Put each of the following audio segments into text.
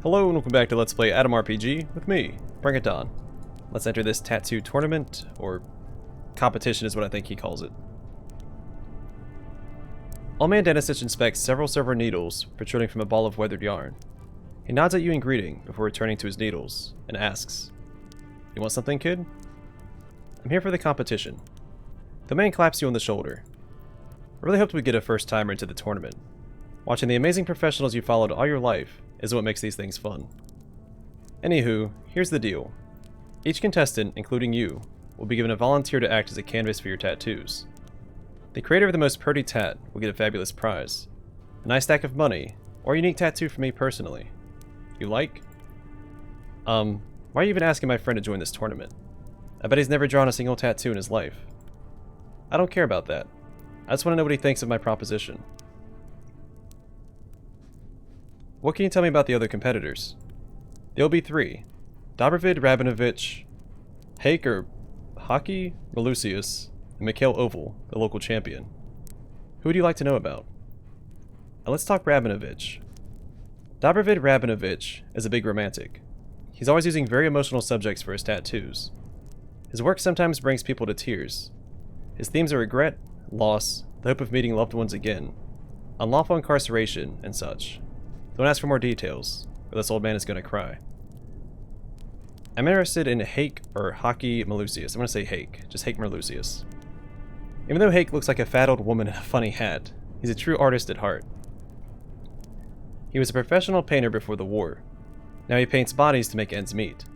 Hello and welcome back to Let's Play Atom RPG with me, Bring It On. Let's enter this tattoo tournament, or competition is what I think he calls it. Old Man Denisich inspects several silver needles protruding from a ball of weathered yarn. He nods at you in greeting before returning to his needles, and asks, "You want something, kid?" "I'm here for the competition." The man claps you on the shoulder. "I really hoped we'd get a first-timer into the tournament. Watching the amazing professionals you followed all your life is what makes these things fun. Anywho, here's the deal. Each contestant, including you, will be given a volunteer to act as a canvas for your tattoos. The creator of the most pretty tat will get a fabulous prize, a nice stack of money, or a unique tattoo from me personally. You like? Why are you even asking my friend to join this tournament? I bet he's never drawn a single tattoo in his life. I don't care about that. I just want to know what he thinks of my proposition. What can you tell me about the other competitors? There will be three. Dobrovid Rabinovich, Hockey Malusius, and Mikhail Oval, the local champion. Who would you like to know about? Now let's talk Rabinovich. Dobrovid Rabinovich is a big romantic. He's always using very emotional subjects for his tattoos. His work sometimes brings people to tears. His themes are regret, loss, the hope of meeting loved ones again, unlawful incarceration, and such. Don't ask for more details, or this old man is going to cry. I'm interested in Hockey Malusius. I'm going to say Hake. Just Hake Malusius. Even though Hake looks like a fat old woman in a funny hat, he's a true artist at heart. He was a professional painter before the war. Now he paints bodies to make ends meet.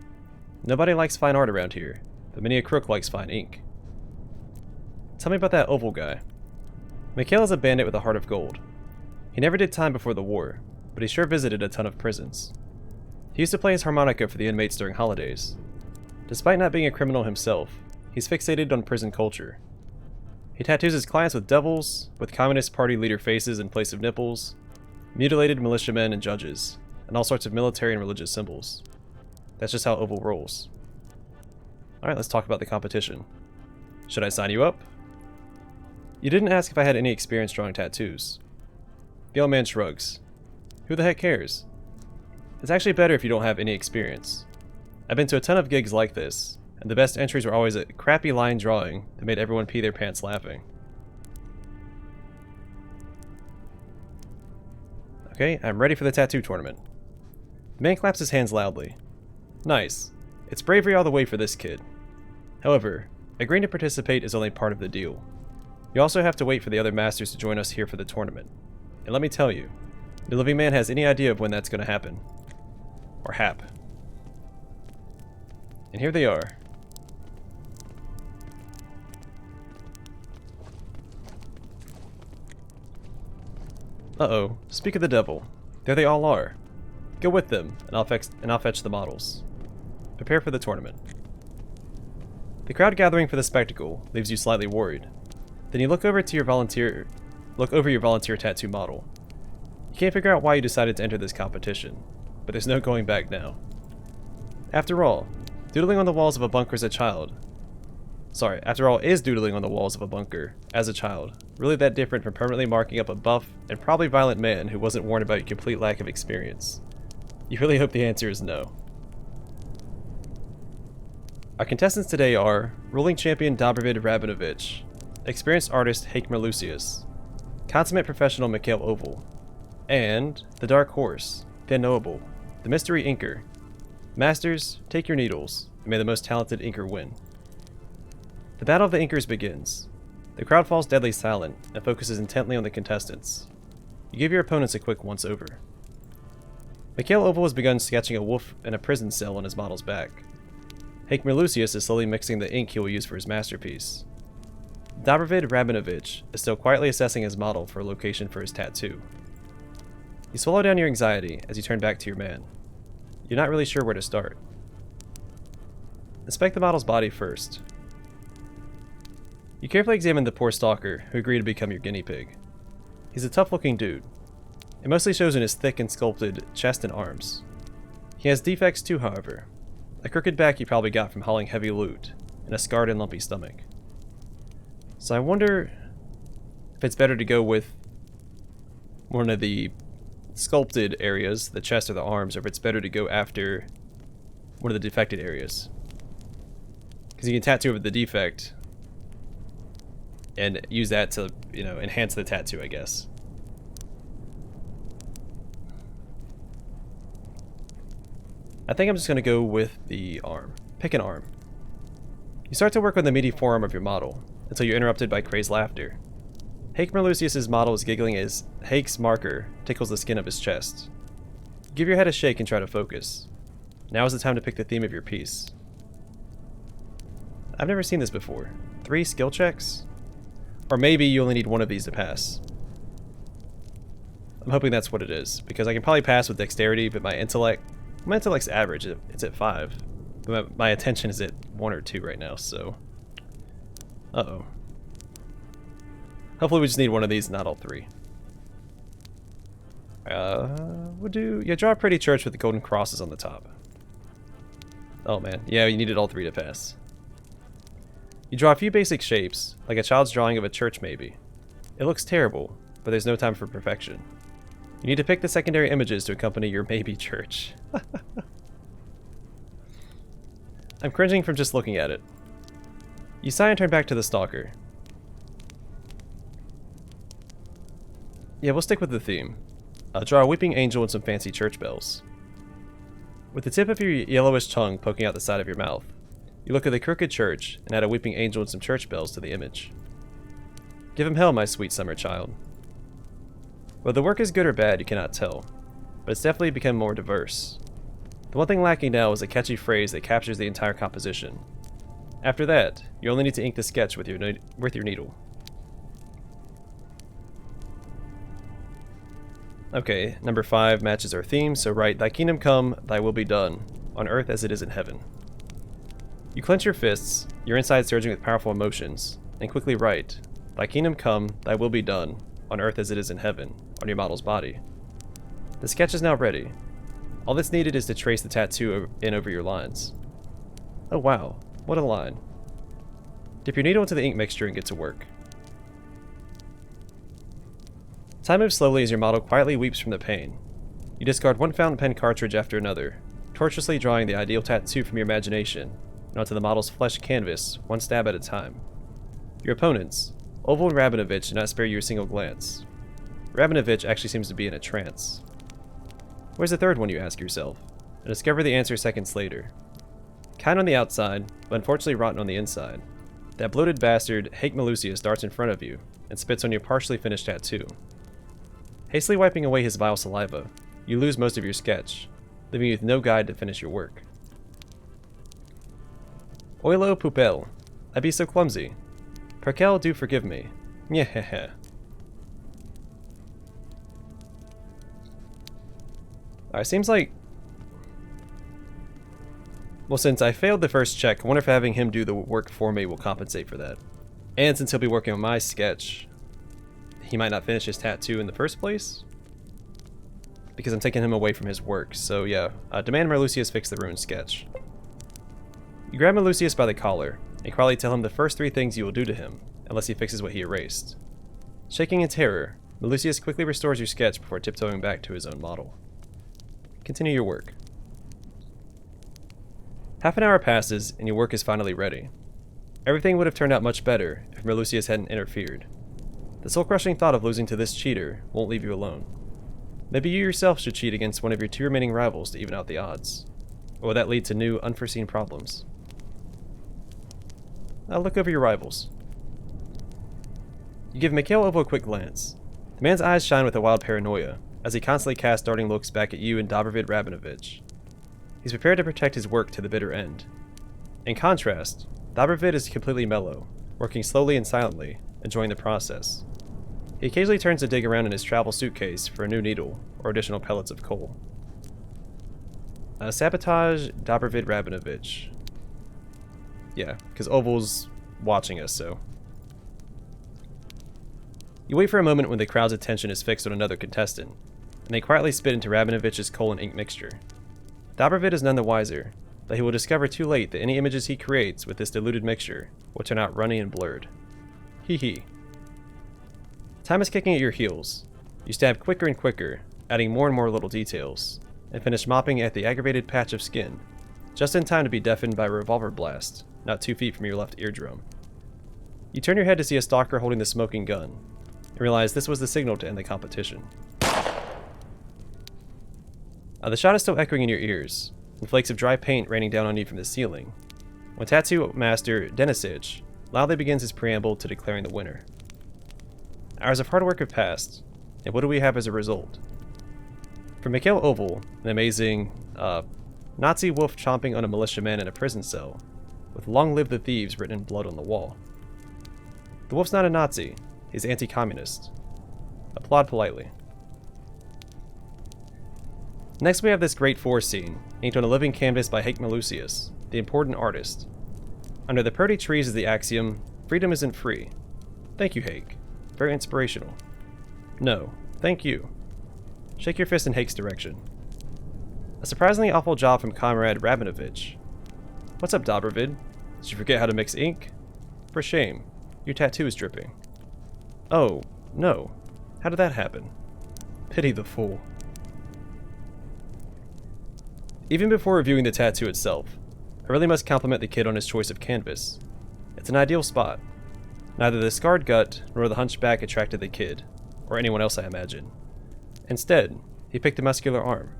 Nobody likes fine art around here, but many a crook likes fine ink. Tell me about that Oval guy. Mikhail is a bandit with a heart of gold. He never did time before the war, but he sure visited a ton of prisons. He used to play his harmonica for the inmates during holidays. Despite not being a criminal himself, he's fixated on prison culture. He tattoos his clients with devils, with Communist Party leader faces in place of nipples, mutilated militiamen and judges, and all sorts of military and religious symbols. That's just how Oval rolls. Alright, let's talk about the competition. Should I sign you up? You didn't ask if I had any experience drawing tattoos. The old man shrugs. Who the heck cares? It's actually better if you don't have any experience. I've been to a ton of gigs like this, and the best entries were always a crappy line drawing that made everyone pee their pants laughing. Okay, I'm ready for the tattoo tournament. The man claps his hands loudly. Nice. It's bravery all the way for this kid. However, agreeing to participate is only part of the deal. You also have to wait for the other masters to join us here for the tournament. And let me tell you, no living man has any idea of when that's going to happen. Or hap. And here they are. Uh-oh, speak of the devil. There they all are. Go with them, and I'll fetch the models. Prepare for the tournament. The crowd gathering for the spectacle leaves you slightly worried. Then you look over your volunteer tattoo model. You can't figure out why you decided to enter this competition, but there's no going back now. After all, doodling on the walls of a bunker as a child. After all, is doodling on the walls of a bunker as a child really that different from permanently marking up a buff and probably violent man who wasn't warned about your complete lack of experience? You really hope the answer is no. Our contestants today are ruling champion Dobrovid Rabinovich, experienced artist Hake Malusius, consummate professional Mikhail Oval, and the Dark Horse, the Unknowable, the Mystery Inker. Masters, take your needles, and may the most talented inker win. The Battle of the Inkers begins. The crowd falls deadly silent and focuses intently on the contestants. You give your opponents a quick once-over. Mikhail Oval has begun sketching a wolf in a prison cell on his model's back. Hake Malusius is slowly mixing the ink he will use for his masterpiece. Dobrovid Rabinovich is still quietly assessing his model for a location for his tattoo. You swallow down your anxiety as you turn back to your man. You're not really sure where to start. Inspect the model's body first. You carefully examine the poor stalker who agreed to become your guinea pig. He's a tough-looking dude. It mostly shows in his thick and sculpted chest and arms. He has defects too, however. A crooked back he probably got from hauling heavy loot, and a scarred and lumpy stomach. So I wonder if it's better to go with one of the sculpted areas, the chest or the arms, or if it's better to go after one of the defected areas. Because you can tattoo over the defect and use that to, you know, enhance the tattoo, I guess. I think I'm just going to go with the arm. Pick an arm. You start to work on the meaty forearm of your model, until you're interrupted by crazed laughter. Hake Merlucius's model is giggling as Hake's marker tickles the skin of his chest. Give your head a shake and try to focus. Now is the time to pick the theme of your piece. I've never seen this before. 3 skill checks? Or maybe you only need one of these to pass. I'm hoping that's what it is, because I can probably pass with dexterity, but my intellect's average. It's at 5. But my attention is at 1 or 2 right now, so... Uh-oh. Hopefully we just need one of these, not all 3. We'll do... Yeah, draw a pretty church with the golden crosses on the top. Oh man, yeah, you needed all 3 to pass. You draw a few basic shapes, like a child's drawing of a church maybe. It looks terrible, but there's no time for perfection. You need to pick the secondary images to accompany your maybe church. I'm cringing from just looking at it. You sigh and turn back to the stalker. Yeah, we'll stick with the theme. Draw a weeping angel and some fancy church bells. With the tip of your yellowish tongue poking out the side of your mouth, you look at the crooked church and add a weeping angel and some church bells to the image. Give him hell, my sweet summer child. Whether the work is good or bad, you cannot tell, but it's definitely become more diverse. The one thing lacking now is a catchy phrase that captures the entire composition. After that, you only need to ink the sketch with your needle. Okay, number 5 matches our theme, so write, "Thy kingdom come, thy will be done, on earth as it is in heaven." You clench your fists, your inside surging with powerful emotions, and quickly write, "Thy kingdom come, thy will be done, on earth as it is in heaven," on your model's body. The sketch is now ready. All that's needed is to trace the tattoo in over your lines. Oh wow, what a line. Dip your needle into the ink mixture and get to work. Time moves slowly as your model quietly weeps from the pain. You discard one fountain pen cartridge after another, tortuously drawing the ideal tattoo from your imagination and onto the model's flesh canvas, one stab at a time. Your opponents, Oval and Rabinovich, do not spare you a single glance. Rabinovich actually seems to be in a trance. Where's the third one, you ask yourself, and discover the answer seconds later. Kind on the outside, but unfortunately rotten on the inside. That bloated bastard, Hake Merlucius, darts in front of you and spits on your partially finished tattoo. Hastily wiping away his vile saliva, you lose most of your sketch, leaving you with no guide to finish your work. Oilo pupel, I be so clumsy. Perkel, do forgive me. Nyeheheh. Alright, seems like... Well, since I failed the first check, I wonder if having him do the work for me will compensate for that. And since he'll be working on my sketch, he might not finish his tattoo in the first place? Because I'm taking him away from his work, so yeah. Demand Merlucius fix the ruined sketch. You grab Merlucius by the collar, and quietly tell him the first 3 things you will do to him, unless he fixes what he erased. Shaking in terror, Merlucius quickly restores your sketch before tiptoeing back to his own model. Continue your work. Half an hour passes, and your work is finally ready. Everything would have turned out much better if Merlucius hadn't interfered. The soul-crushing thought of losing to this cheater won't leave you alone. Maybe you yourself should cheat against one of your 2 remaining rivals to even out the odds. Or will that lead to new, unforeseen problems? I'll look over your rivals. You give Mikhail Ovo a quick glance. The man's eyes shine with a wild paranoia, as he constantly casts darting looks back at you and Dobrovid Rabinovich. He's prepared to protect his work to the bitter end. In contrast, Dobrovid is completely mellow, working slowly and silently, enjoying the process. He occasionally turns to dig around in his travel suitcase for a new needle or additional pellets of coal. Sabotage Dobrovid Rabinovich. Yeah, because Oval's watching us, so. You wait for a moment when the crowd's attention is fixed on another contestant, and they quietly spit into Rabinovich's coal and ink mixture. Dobrovid is none the wiser, but he will discover too late that any images he creates with this diluted mixture will turn out runny and blurred. Hee hee. Time is kicking at your heels. You stab quicker and quicker, adding more and more little details, and finish mopping at the aggravated patch of skin, just in time to be deafened by a revolver blast, not 2 feet from your left eardrum. You turn your head to see a stalker holding the smoking gun, and realize this was the signal to end the competition. The shot is still echoing in your ears, and flakes of dry paint raining down on you from the ceiling, when Tattoo Master Deus Ex loudly begins his preamble to declaring the winner. Hours of hard work have passed, and what do we have as a result? For Mikhail Oval, an amazing, Nazi wolf chomping on a militiaman in a prison cell, with "Long live the thieves" written in blood on the wall. The wolf's not a Nazi, he's anti-communist. Applaud politely. Next we have this Great Four scene, inked on a living canvas by Hake Malusius, the important artist. Under the purdy trees is the axiom, "Freedom isn't free." Thank you, Hake. Very inspirational. No, thank you. Shake your fist in Hake's direction. A surprisingly awful job from Comrade Rabinovich. What's up, Dobrovid? Did you forget how to mix ink? For shame. Your tattoo is dripping. Oh, no. How did that happen? Pity the fool. Even before reviewing the tattoo itself, I really must compliment the kid on his choice of canvas. It's an ideal spot. Neither the scarred gut nor the hunchback attracted the kid, or anyone else I imagine. Instead, he picked a muscular arm.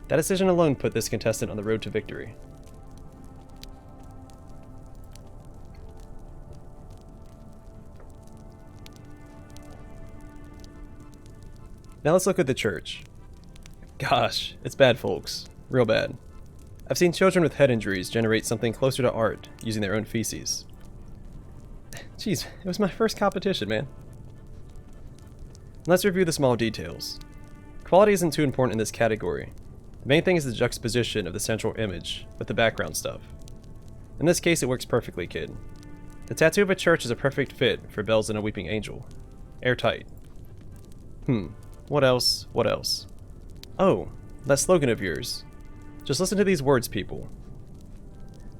That decision alone put this contestant on the road to victory. Now let's look at the church. Gosh, it's bad, folks. Real bad. I've seen children with head injuries generate something closer to art using their own feces. Jeez, it was my first competition, man. Let's review the small details. Quality isn't too important in this category. The main thing is the juxtaposition of the central image with the background stuff. In this case, it works perfectly, kid. The tattoo of a church is a perfect fit for bells and a weeping angel. Airtight. What else? What else? Oh, that slogan of yours. Just listen to these words, people.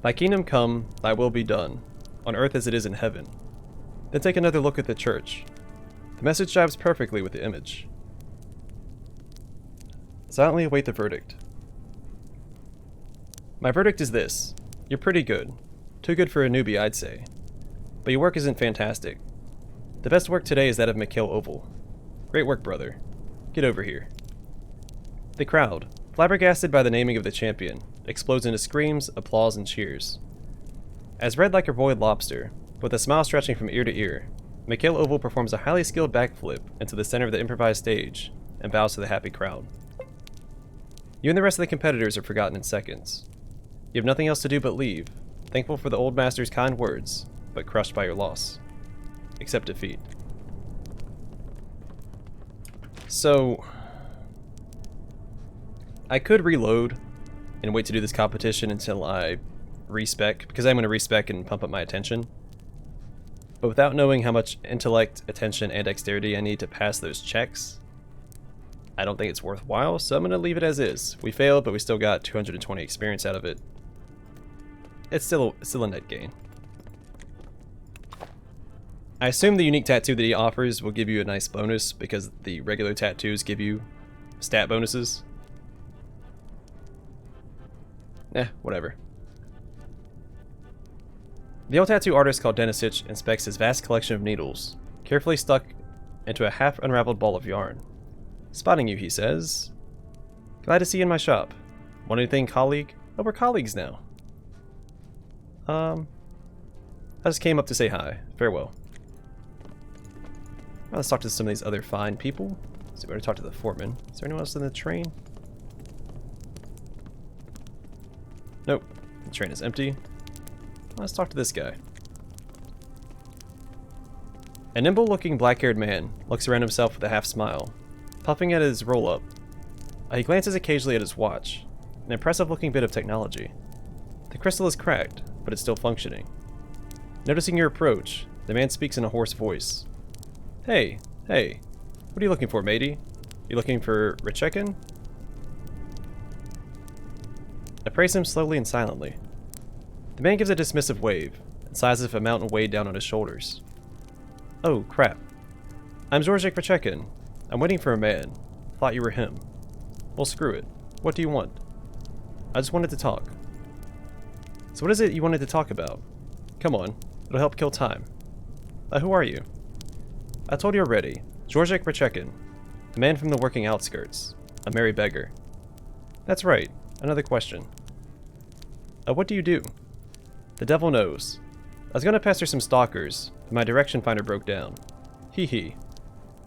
Thy kingdom come, thy will be done, on earth as it is in heaven. Then take another look at the church. The message jives perfectly with the image. Silently await the verdict. My verdict is this. You're pretty good. Too good for a newbie, I'd say. But your work isn't fantastic. The best work today is that of Mikhail Oval. Great work, brother. Get over here. The crowd, flabbergasted by the naming of the champion, explodes into screams, applause, and cheers. As red like a boiled lobster, with a smile stretching from ear to ear, Mikhail Oval performs a highly skilled backflip into the center of the improvised stage and bows to the happy crowd. You and the rest of the competitors are forgotten in seconds. You have nothing else to do but leave, thankful for the old master's kind words, but crushed by your loss. Accept defeat. So, I could reload and wait to do this competition until I respec, because I'm going to respec and pump up my attention. But without knowing how much intellect, attention, and dexterity I need to pass those checks, I don't think it's worthwhile, so I'm going to leave it as is. We failed, but we still got 220 experience out of it. It's still a net gain. I assume the unique tattoo that he offers will give you a nice bonus, because the regular tattoos give you stat bonuses. Whatever. The old tattoo artist called Deus Ex inspects his vast collection of needles, carefully stuck into a half-unraveled ball of yarn. Spotting you, he says. Glad to see you in my shop. Want anything, colleague? Oh, we're colleagues now. I just came up to say hi. Farewell. Well, let's talk to some of these other fine people. So we're going to talk to the foreman. Is there anyone else in the train? Nope. The train is empty. Let's talk to this guy. A nimble-looking black-haired man looks around himself with a half-smile, puffing at his roll-up. He glances occasionally at his watch, an impressive-looking bit of technology. The crystal is cracked, but it's still functioning. Noticing your approach, the man speaks in a hoarse voice. Hey, what are you looking for, matey? You looking for Pacheco? I praise him slowly and silently. The man gives a dismissive wave, and sighs as if a mountain weighed down on his shoulders. Oh, crap. I'm Georgic Pacheco. I'm waiting for a man. thought you were him. Well, screw it. What do you want? I just wanted to talk. So what is it you wanted to talk about? Come on, it'll help kill time. Who are you? I told you already. Georgiak Pacheco, a man from the working outskirts. A merry beggar. That's right. Another question. What do you do? The devil knows. I was gonna pester some stalkers, but my direction finder broke down. Hee hee.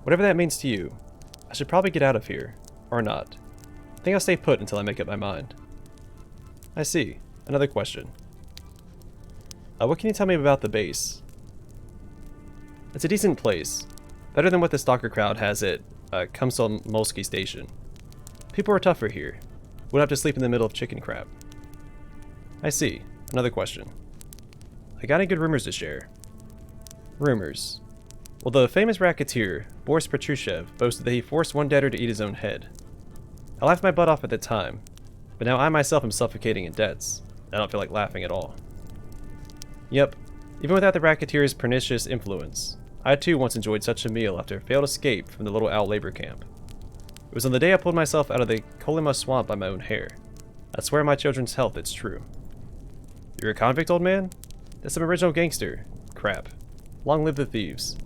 Whatever that means to you, I should probably get out of here. Or not. I think I'll stay put until I make up my mind. I see. Another question. What can you tell me about the base? It's a decent place. Better than what the stalker crowd has at Komsomolsky Station. People are tougher here. Wouldn't have to sleep in the middle of chicken crap. I see. Another question. I got any good rumors to share? Rumors. Well, the famous racketeer, Boris Petrushev, boasted that he forced one debtor to eat his own head. I laughed my butt off at the time, but now I myself am suffocating in debts. I don't feel like laughing at all. Yep, even without the racketeer's pernicious influence, I too once enjoyed such a meal after a failed escape from the Little Owl labor camp. It was on the day I pulled myself out of the Kolyma swamp by my own hair. I swear on my children's health it's true. You're a convict, old man? That's some original gangster. Crap. Long live the thieves.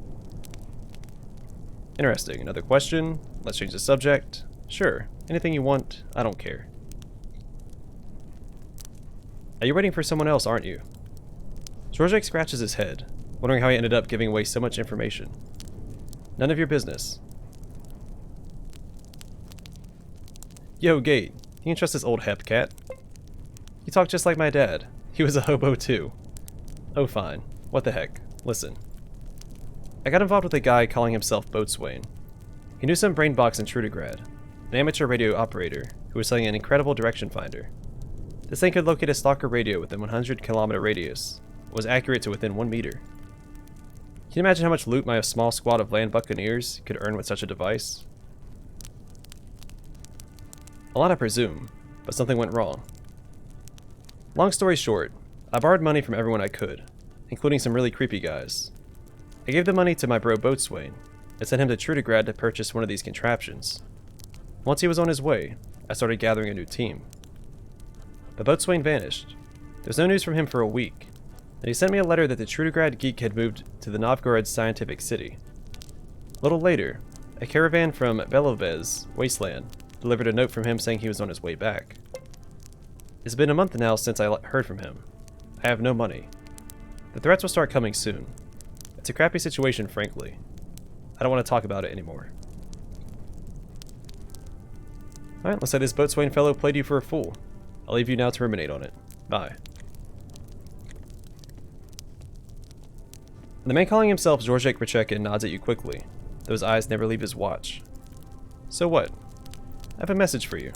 Interesting. Another question. Let's change the subject. Sure. Anything you want. I don't care. You're waiting for someone else, aren't you? Georgiak scratches his head, wondering how he ended up giving away so much information. None of your business. Yo, Gate. You can trust this old hep cat. You talk just like my dad. He was a hobo too. Oh, fine. What the heck. Listen. I got involved with a guy calling himself Boatswain. He knew some brainbox in Trudegrad, an amateur radio operator who was selling an incredible direction finder. This thing could locate a stalker radio within 100-kilometer radius, and was accurate to within 1 meter. Can you imagine how much loot my small squad of land buccaneers could earn with such a device? A lot, I presume, but something went wrong. Long story short, I borrowed money from everyone I could, including some really creepy guys. I gave the money to my bro Boatswain, and sent him to Trudegrad to purchase one of these contraptions. Once he was on his way, I started gathering a new team. But Boatswain vanished. There was no news from him for a week, and he sent me a letter that the Trudegrad geek had moved to the Novgorod Scientific City. A little later, a caravan from Belovez Wasteland delivered a note from him saying he was on his way back. It's been a month now since I heard from him. I have no money. The threats will start coming soon. It's a crappy situation, frankly. I don't want to talk about it anymore. Alright, looks like this Boatswain fellow played you for a fool. I'll leave you now to ruminate on it. Bye. The man calling himself Georgiak Pacheco nods at you quickly. Those eyes never leave his watch. So what? I have a message for you.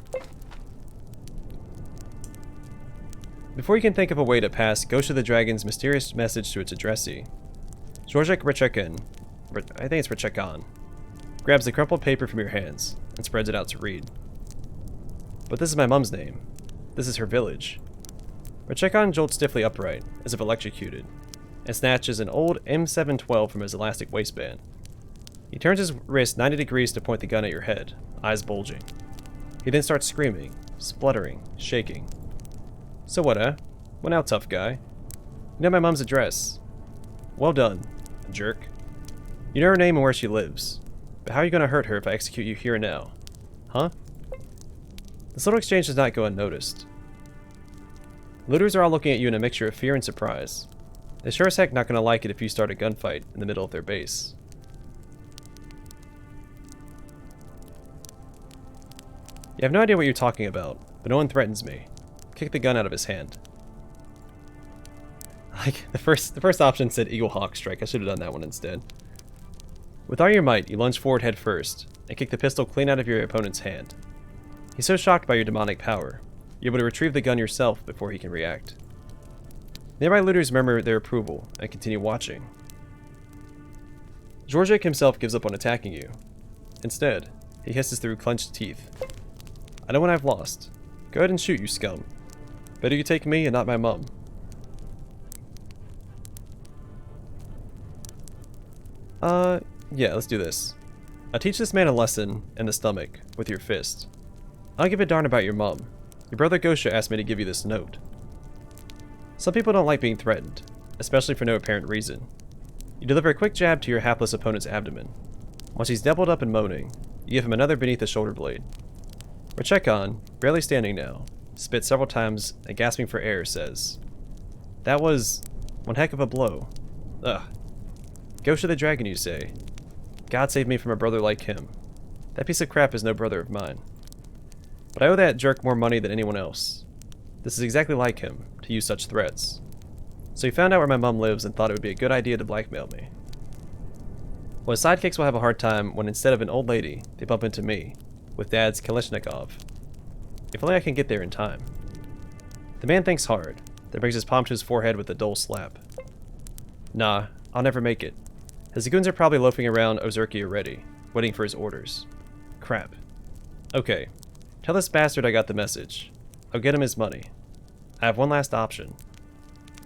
Before you can think of a way to pass Ghost of the Dragon's mysterious message to its addressee, Georgiak Pacheco, I think it's Pacheco, grabs the crumpled paper from your hands and spreads it out to read. But this is my mom's name. This is her village. Pacheco jolts stiffly upright, as if electrocuted, and snatches an old M712 from his elastic waistband. He turns his wrist 90 degrees to point the gun at your head, eyes bulging. He then starts screaming, spluttering, shaking. So what, eh? Well now, tough guy. You know my mom's address. Well done, jerk. You know her name and where she lives. But how are you going to hurt her if I execute you here and now? Huh? This little exchange does not go unnoticed. Looters are all looking at you in a mixture of fear and surprise. They're sure as heck not going to like it if you start a gunfight in the middle of their base. You have no idea what you're talking about, but no one threatens me. Kick the gun out of his hand. Like, the first option said Eagle Hawk Strike. I should have done that one instead. With all your might, you lunge forward head first, and kick the pistol clean out of your opponent's hand. He's so shocked by your demonic power, you're able to retrieve the gun yourself before he can react. Nearby looters murmur their approval, and continue watching. Georgiak himself gives up on attacking you. Instead, he hisses through clenched teeth. I know when I've lost. Go ahead and shoot, you scum. Better you take me and not my mum. Yeah, let's do this. I'll teach this man a lesson in the stomach with your fist. I don't give a darn about your mom. Your brother Gosha asked me to give you this note. Some people don't like being threatened, especially for no apparent reason. You deliver a quick jab to your hapless opponent's abdomen. Once he's doubled up and moaning, you give him another beneath the shoulder blade. Pacheco, barely standing now, spits several times and gasping for air says, "That was one heck of a blow. Ugh. Gosha the dragon, you say? God save me from a brother like him. That piece of crap is no brother of mine. But I owe that jerk more money than anyone else. This is exactly like him, to use such threats. So he found out where my mom lives and thought it would be a good idea to blackmail me. Well, his sidekicks will have a hard time when instead of an old lady, they bump into me, with Dad's Kalashnikov. If only I can get there in time." The man thinks hard, then brings his palm to his forehead with a dull slap. "Nah, I'll never make it. His goons are probably loafing around Ozerki already, waiting for his orders. Crap. Okay, tell this bastard I got the message. I'll get him his money. I have one last option.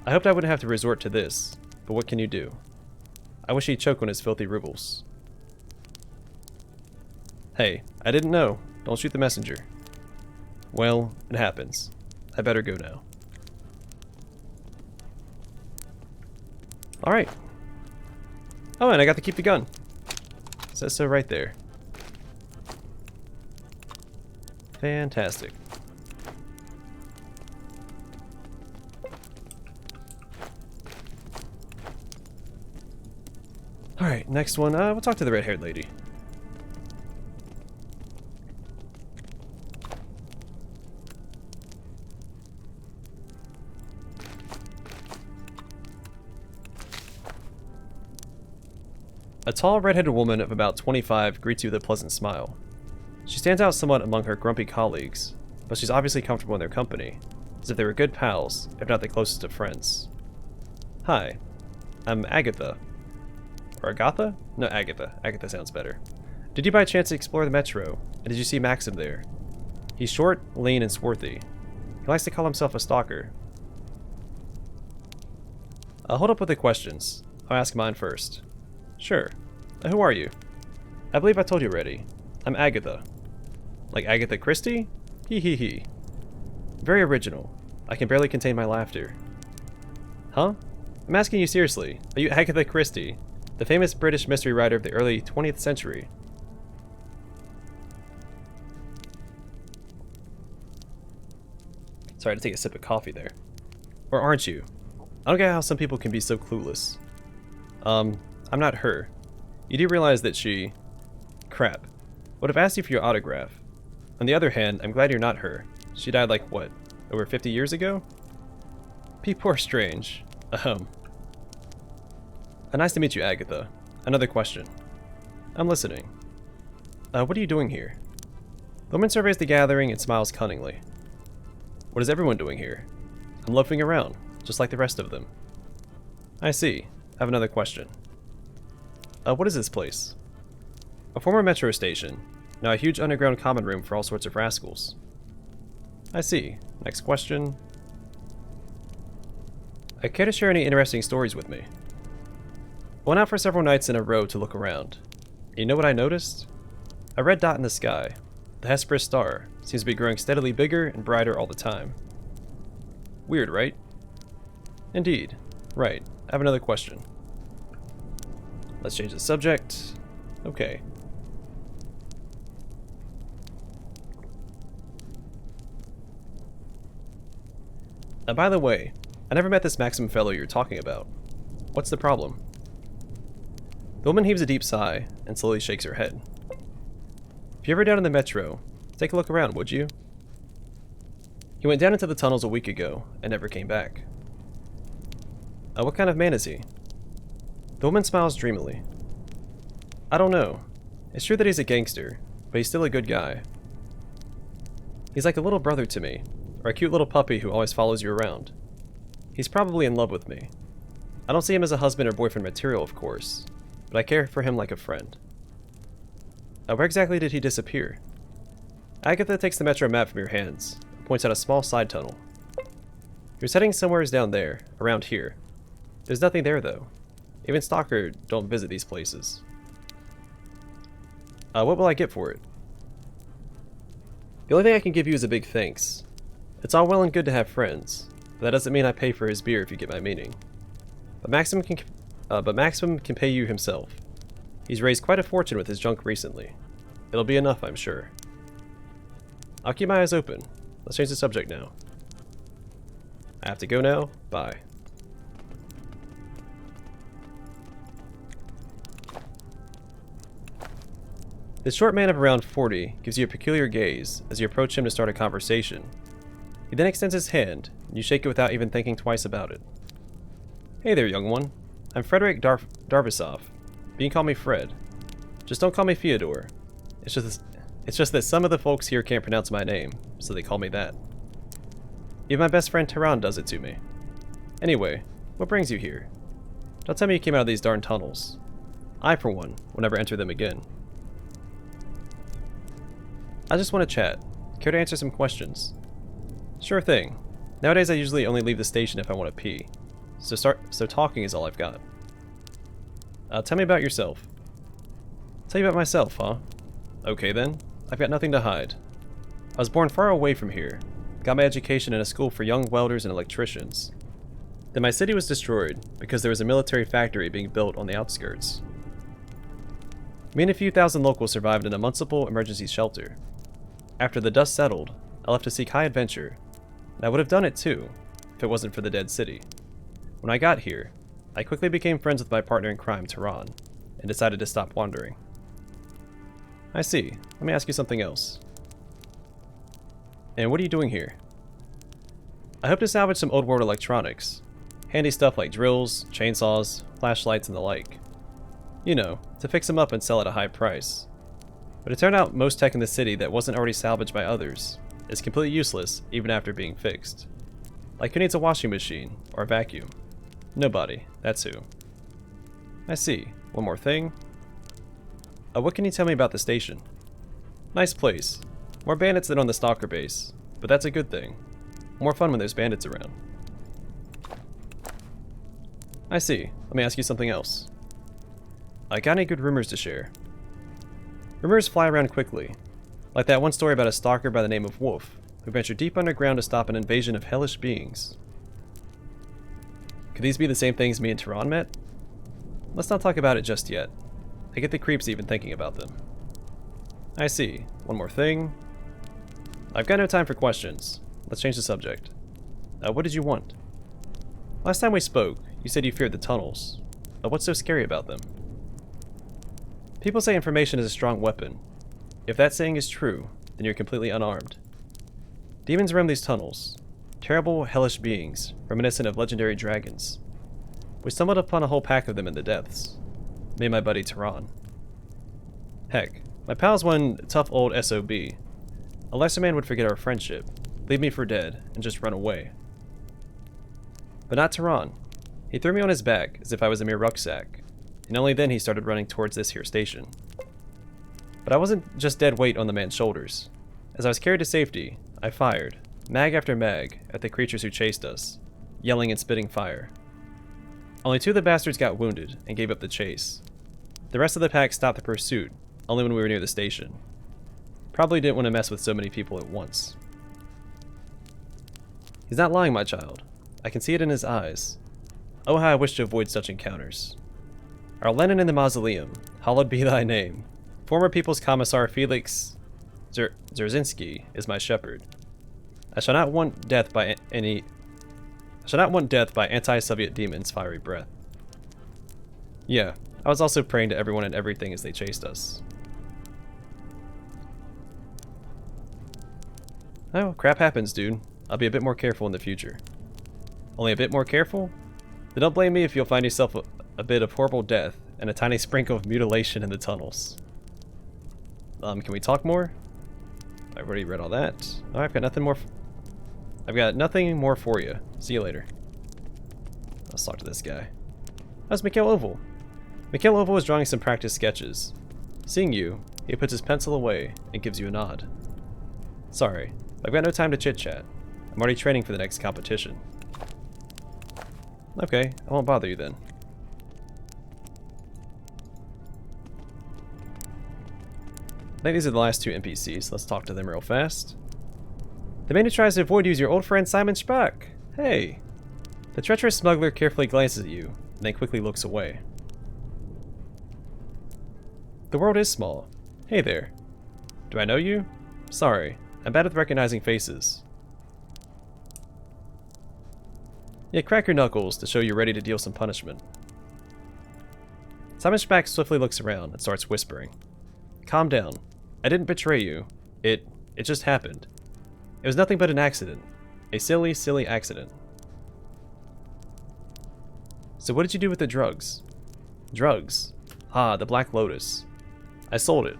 I hoped I wouldn't have to resort to this, but what can you do? I wish he'd choke on his filthy rubles." "Hey, I didn't know. Don't shoot the messenger." "Well, it happens. I better go now." Alright. Oh, and I got to keep the gun. It says so right there. Fantastic. Alright, next one. We'll talk to the red-haired lady. A tall, red-headed woman of about 25 greets you with a pleasant smile. She stands out somewhat among her grumpy colleagues, but she's obviously comfortable in their company, as if they were good pals, if not the closest of friends. "Hi, I'm Agatha." Or Agatha? No, Agatha. Agatha sounds better. "Did you by chance explore the metro, and did you see Maxim there? He's short, lean, and swarthy. He likes to call himself a stalker." I'll hold up with the questions. I'll ask mine first. "Sure. Who are you?" "I believe I told you already. I'm Agatha." "Like Agatha Christie? Hee hee hee. Very original. I can barely contain my laughter." "Huh? I'm asking you seriously. Are you Agatha Christie, the famous British mystery writer of the early 20th century?" Sorry to take a sip of coffee there. "Or aren't you? I don't get how some people can be so clueless." I'm not her. You do realize that she... Crap. Would have asked you for your autograph. On the other hand, I'm glad you're not her. She died like, what, over 50 years ago? People are strange. Nice to meet you, Agatha. Another question. I'm listening. What are you doing here?" The woman surveys the gathering and smiles cunningly. "What is everyone doing here?" "I'm loafing around, just like the rest of them." "I see. I have another question. What is this place?" "A former metro station, now a huge underground common room for all sorts of rascals." "I see. Next question. I care to share any interesting stories with me?" "I went out for several nights in a row to look around. You know what I noticed? A red dot in the sky. The Hesperus star seems to be growing steadily bigger and brighter all the time." "Weird, right?" "Indeed. Right. I have another question." Let's change the subject. Okay. By the way, I never met this Maxim fellow you're talking about. What's the problem?" The woman heaves a deep sigh and slowly shakes her head. "If you're ever down in the metro, take a look around, would you? He went down into the tunnels a week ago and never came back." What kind of man is he?" The woman smiles dreamily. "I don't know. It's true that he's a gangster, but he's still a good guy. He's like a little brother to me, or a cute little puppy who always follows you around. He's probably in love with me. I don't see him as a husband or boyfriend material, of course, but I care for him like a friend." Where exactly did he disappear?" Agatha takes the metro map from your hands and points out a small side tunnel. "He was heading somewheres down there, around here. There's nothing there, though. Even Stalker don't visit these places." What will I get for it? The only thing I can give you is a big thanks. It's all well and good to have friends, but that doesn't mean I pay for his beer if you get my meaning. But Maximum can pay you himself. He's raised quite a fortune with his junk recently. It'll be enough, I'm sure. I'll keep my eyes open. Let's change the subject now. I have to go now. Bye. This short man of around 40 gives you a peculiar gaze as you approach him to start a conversation. He then extends his hand, and you shake it without even thinking twice about it. Hey there, young one. I'm Frederick Darvisov, but you can call me Fred. Just don't call me Fyodor. It's just that some of the folks here can't pronounce my name, so they call me that. Even my best friend Tehran does it to me. Anyway, what brings you here? Don't tell me you came out of these darn tunnels. I, for one, will never enter them again. I just want to chat. Care to answer some questions? Sure thing. Nowadays I usually only leave the station if I want to pee. So talking is all I've got. Tell me about yourself. Tell you about myself, huh? Okay then. I've got nothing to hide. I was born far away from here. Got my education in a school for young welders and electricians. Then my city was destroyed because there was a military factory being built on the outskirts. Me and a few thousand locals survived in a municipal emergency shelter. After the dust settled, I left to seek high adventure, and I would have done it too, if it wasn't for the dead city. When I got here, I quickly became friends with my partner in crime, Tehran, and decided to stop wandering. I see. Let me ask you something else. And what are you doing here? I hope to salvage some old world electronics. Handy stuff like drills, chainsaws, flashlights, and the like. You know, to fix them up and sell at a high price. But it turned out most tech in the city that wasn't already salvaged by others is completely useless even after being fixed. Like who needs a washing machine or a vacuum? Nobody, that's who. I see. One more thing. What can you tell me about the station? Nice place. More bandits than on the Stalker base, but that's a good thing. More fun when there's bandits around. I see. Let me ask you something else. I got any good rumors to share? Rumors fly around quickly, like that one story about a stalker by the name of Wolf, who ventured deep underground to stop an invasion of hellish beings. Could these be the same things me and Tehran met? Let's not talk about it just yet. I get the creeps even thinking about them. I see. One more thing. I've got no time for questions. Let's change the subject. What did you want? Last time we spoke, you said you feared the tunnels. What's so scary about them? People say information is a strong weapon. If that saying is true, then you're completely unarmed. Demons roam these tunnels. Terrible, hellish beings, reminiscent of legendary dragons. We stumbled upon a whole pack of them in the depths. Me and my buddy Tehran. Heck, my pal's one tough old SOB. A lesser man would forget our friendship, leave me for dead, and just run away. But not Tehran. He threw me on his back as if I was a mere rucksack, and only then he started running towards this here station. But I wasn't just dead weight on the man's shoulders. As I was carried to safety, I fired, mag after mag, at the creatures who chased us, yelling and spitting fire. Only 2 of the bastards got wounded and gave up the chase. The rest of the pack stopped the pursuit, only when we were near the station. Probably didn't want to mess with so many people at once. He's not lying, my child. I can see it in his eyes. Oh, how I wish to avoid such encounters. Our Lenin in the mausoleum, hallowed be thy name. Former People's Commissar Felix Dzerzhinsky is my shepherd. I shall not want death by anti-Soviet demons' fiery breath. Yeah, I was also praying to everyone and everything as they chased us. Oh, crap happens, dude. I'll be a bit more careful in the future. Only a bit more careful? Then don't blame me if you'll find yourself a bit of horrible death and a tiny sprinkle of mutilation in the tunnels. Can we talk more? I've already read all that. Oh, I've got nothing more. I've got nothing more for you. See you later. Let's talk to this guy. That's Mikhail Oval. Mikhail Oval is drawing some practice sketches. Seeing you, he puts his pencil away and gives you a nod. Sorry, I've got no time to chit-chat. I'm already training for the next competition. Okay, I won't bother you then. I think these are the last two NPCs. Let's talk to them real fast. The man who tries to avoid you is your old friend Simon Spock. Hey. The treacherous smuggler carefully glances at you, and then quickly looks away. The world is small. Hey there. Do I know you? Sorry, I'm bad with recognizing faces. Yeah, crack your knuckles to show you're ready to deal some punishment. Simon Spock swiftly looks around and starts whispering. Calm down. I didn't betray you. It just happened. It was nothing but an accident. A silly, silly accident. So what did you do with the drugs? Drugs? Ah, the Black Lotus. I sold it.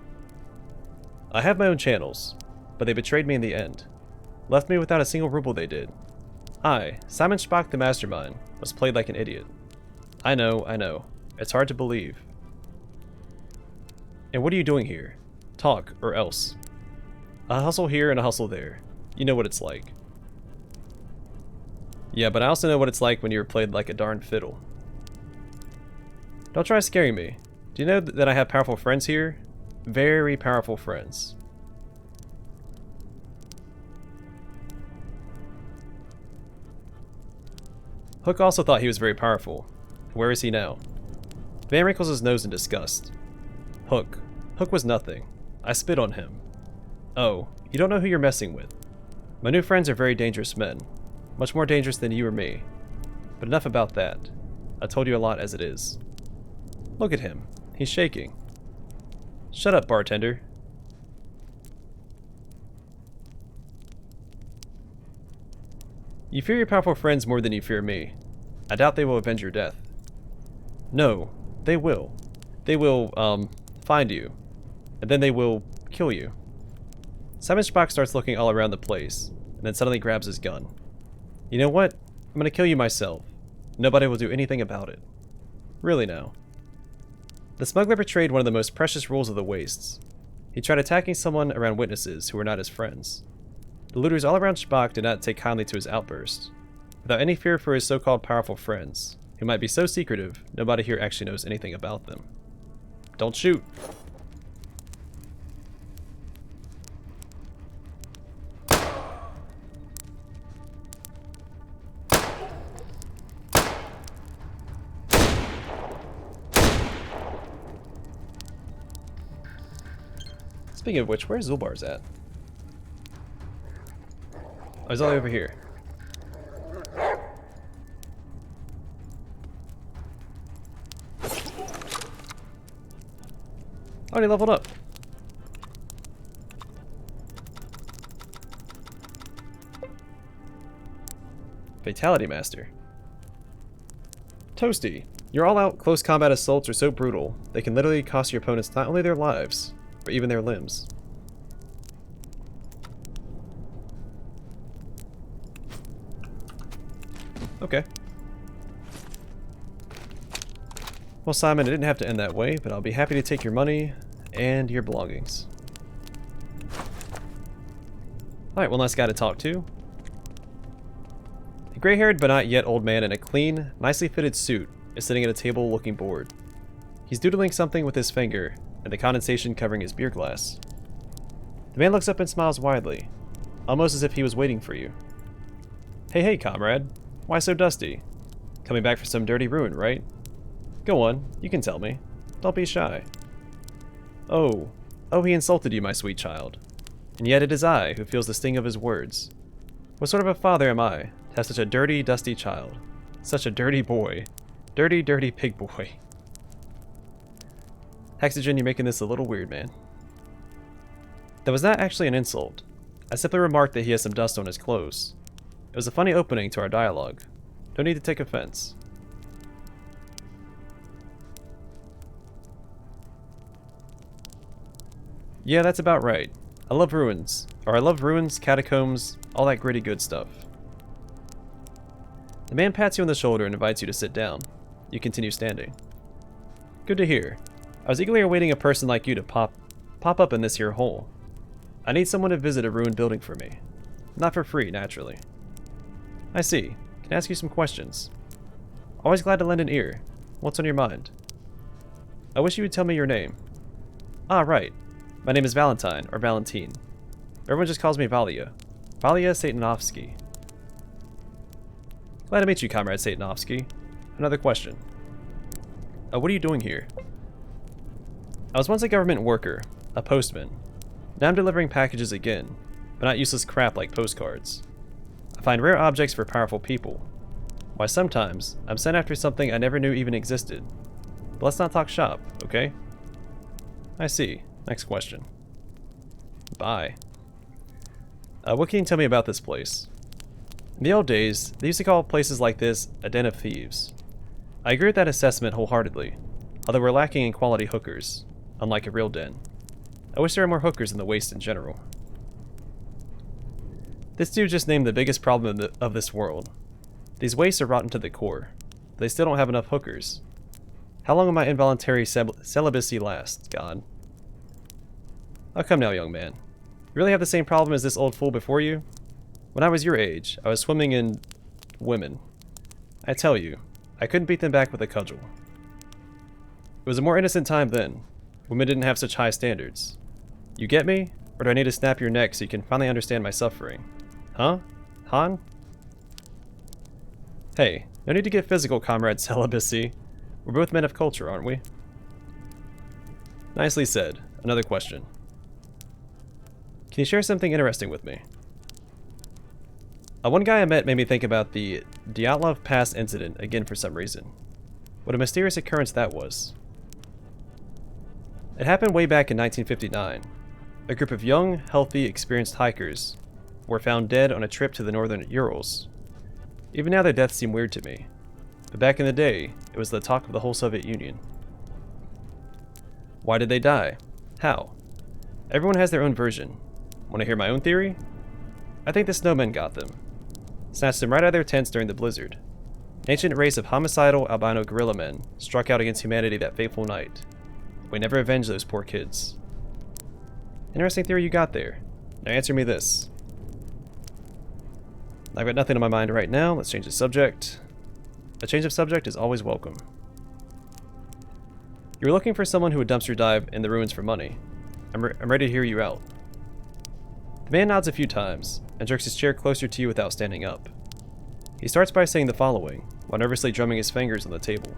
I have my own channels, but they betrayed me in the end. Left me without a single ruble they did. I, Simon Spock the mastermind, was played like an idiot. I know. It's hard to believe. And what are you doing here? Talk, or else. A hustle here and a hustle there. You know what it's like. Yeah, but I also know what it's like when you're played like a darn fiddle. Don't try scaring me. Do you know that I have powerful friends here? Very powerful friends. Hook also thought he was very powerful. Where is he now? The man wrinkles his nose in disgust. Hook. Hook was nothing. I spit on him. Oh, you don't know who you're messing with. My new friends are very dangerous men. Much more dangerous than you or me. But enough about that. I told you a lot as it is. Look at him. He's shaking. Shut up, bartender. You fear your powerful friends more than you fear me. I doubt they will avenge your death. No, they will. They will, find you. And then they will kill you. Simon Spock starts looking all around the place, and then suddenly grabs his gun. You know what? I'm gonna kill you myself. Nobody will do anything about it. Really now. The smuggler betrayed one of the most precious rules of the Wastes. He tried attacking someone around witnesses who were not his friends. The looters all around Spock did not take kindly to his outburst. Without any fear for his so-called powerful friends, who might be so secretive, nobody here actually knows anything about them. Don't shoot! Speaking of which, where's Zulbar's at? Oh, he's all over here. Oh, he leveled up. Fatality Master. Toasty. Your all-out close combat assaults are so brutal, they can literally cost your opponents not only their lives, but even their limbs. Okay. Well, Simon, it didn't have to end that way, but I'll be happy to take your money and your belongings. Alright, one last guy to talk to. A gray-haired but not yet old man in a clean, nicely fitted suit is sitting at a table looking bored. He's doodling something with his finger, and the condensation covering his beer glass. The man looks up and smiles widely, almost as if he was waiting for you. Hey, comrade. Why so dusty? Coming back from some dirty ruin, right? Go on, you can tell me. Don't be shy. Oh, he insulted you, my sweet child. And yet it is I who feels the sting of his words. What sort of a father am I to have such a dirty, dusty child? Such a dirty boy. Dirty, dirty pig boy. Hexagen, you're making this a little weird, man. That was not actually an insult. I simply remarked that he has some dust on his clothes. It was a funny opening to our dialogue. Don't need to take offense. Yeah, that's about right. I love ruins. Or I love ruins, catacombs, all that gritty good stuff. The man pats you on the shoulder and invites you to sit down. You continue standing. Good to hear. I was eagerly awaiting a person like you to pop up in this here hole. I need someone to visit a ruined building for me. Not for free, naturally. I see. Can I ask you some questions? Always glad to lend an ear. What's on your mind? I wish you would tell me your name. Ah, right. My name is Valentine, or Valentin. Everyone just calls me Valia. Valia Satanovsky. Glad to meet you, Comrade Satanovsky. Another question. What are you doing here? I was once a government worker, a postman. Now I'm delivering packages again, but not useless crap like postcards. I find rare objects for powerful people. Why sometimes, I'm sent after something I never knew even existed. But let's not talk shop, okay? I see. Next question. Bye. What can you tell me about this place? In the old days, they used to call places like this a den of thieves. I agree with that assessment wholeheartedly, although we're lacking in quality hookers, unlike a real den. I wish there were more hookers in the Waste in general. This dude just named the biggest problem of this world. These wastes are rotten to the core, but they still don't have enough hookers. How long will my involuntary celibacy last, God? Oh, come now, young man. You really have the same problem as this old fool before you? When I was your age, I was swimming in women. I tell you, I couldn't beat them back with a cudgel. It was a more innocent time then. Women didn't have such high standards. You get me? Or do I need to snap your neck so you can finally understand my suffering? Huh? Han? Hey, no need to get physical, Comrade Celibacy. We're both men of culture, aren't we? Nicely said. Another question. Can you share something interesting with me? One guy I met made me think about the Dyatlov Pass incident again for some reason. What a mysterious occurrence that was. It happened way back in 1959. A group of young, healthy, experienced hikers were found dead on a trip to the northern Urals. Even now their deaths seem weird to me, but back in the day, it was the talk of the whole Soviet Union. Why did they die? How? Everyone has their own version. Want to hear my own theory? I think the snowmen got them. Snatched them right out of their tents during the blizzard. An ancient race of homicidal albino gorilla men struck out against humanity that fateful night. We never avenged those poor kids. Interesting theory you got there. Now answer me this. I've got nothing on my mind right now. Let's change the subject. A change of subject is always welcome. You were looking for someone who would dumpster dive in the ruins for money. I'm ready to hear you out. The man nods a few times and jerks his chair closer to you without standing up. He starts by saying the following, while nervously drumming his fingers on the table.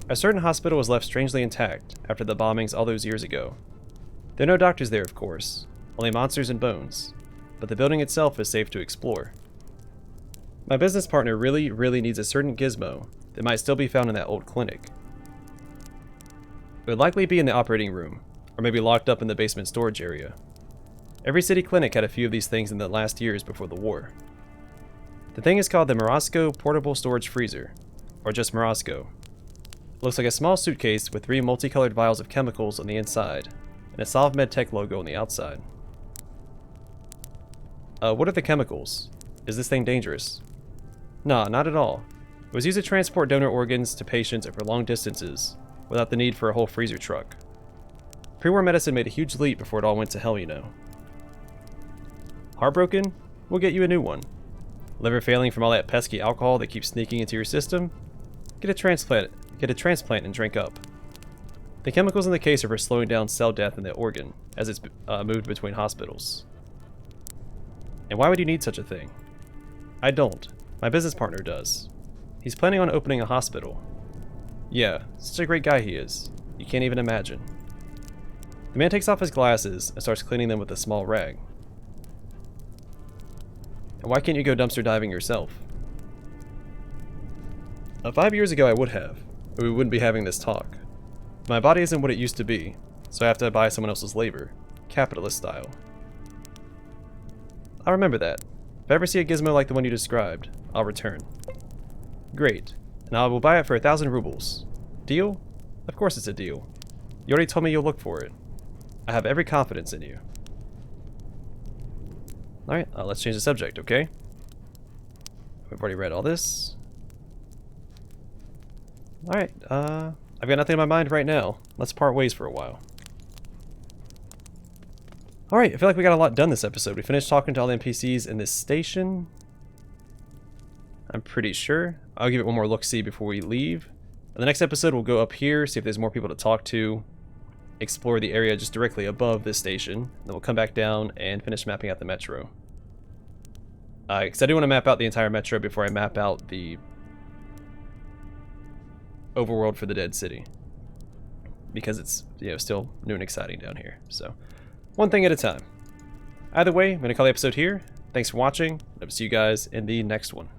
A certain hospital was left strangely intact after the bombings all those years ago. There are no doctors there, of course, only monsters and bones, but the building itself is safe to explore. My business partner really needs a certain gizmo that might still be found in that old clinic. It would likely be in the operating room, or maybe locked up in the basement storage area. Every city clinic had a few of these things in the last years before the war. The thing is called the Morosco Portable Storage Freezer, or just Morosco. It looks like a small suitcase with 3 multicolored vials of chemicals on the inside, and a SovMedTech logo on the outside. What are the chemicals? Is this thing dangerous? Nah, not at all. It was used to transport donor organs to patients over long distances, without the need for a whole freezer truck. Pre-war medicine made a huge leap before it all went to hell, you know. Heartbroken? We'll get you a new one. Liver failing from all that pesky alcohol that keeps sneaking into your system? Get a transplant and drink up. The chemicals in the case are for slowing down cell death in the organ as it's moved between hospitals. And why would you need such a thing? I don't. My business partner does. He's planning on opening a hospital. Yeah, such a great guy he is. You can't even imagine. The man takes off his glasses and starts cleaning them with a small rag. And why can't you go dumpster diving yourself? 5 years ago I would have, but we wouldn't be having this talk. My body isn't what it used to be, so I have to buy someone else's labor, capitalist style. I'll remember that. If I ever see a gizmo like the one you described, I'll return. Great, and I will buy it for 1,000 rubles. Deal? Of course it's a deal. You already told me you'll look for it. I have every confidence in you. Alright, let's change the subject, okay? We've already read all this. Alright, I've got nothing in my mind right now. Let's part ways for a while. Alright, I feel like we got a lot done this episode. We finished talking to all the NPCs in this station. I'm pretty sure. I'll give it one more look-see before we leave. In the next episode, we'll go up here, see if there's more people to talk to. explore the area just directly above this station. Then we'll come back down and finish mapping out the metro. Because I do want to map out the entire metro before I map out the overworld for the Dead City. Because it's, you know, still new and exciting down here. So, one thing at a time. Either way, I'm going to call the episode here. Thanks for watching. I'll see you guys in the next one.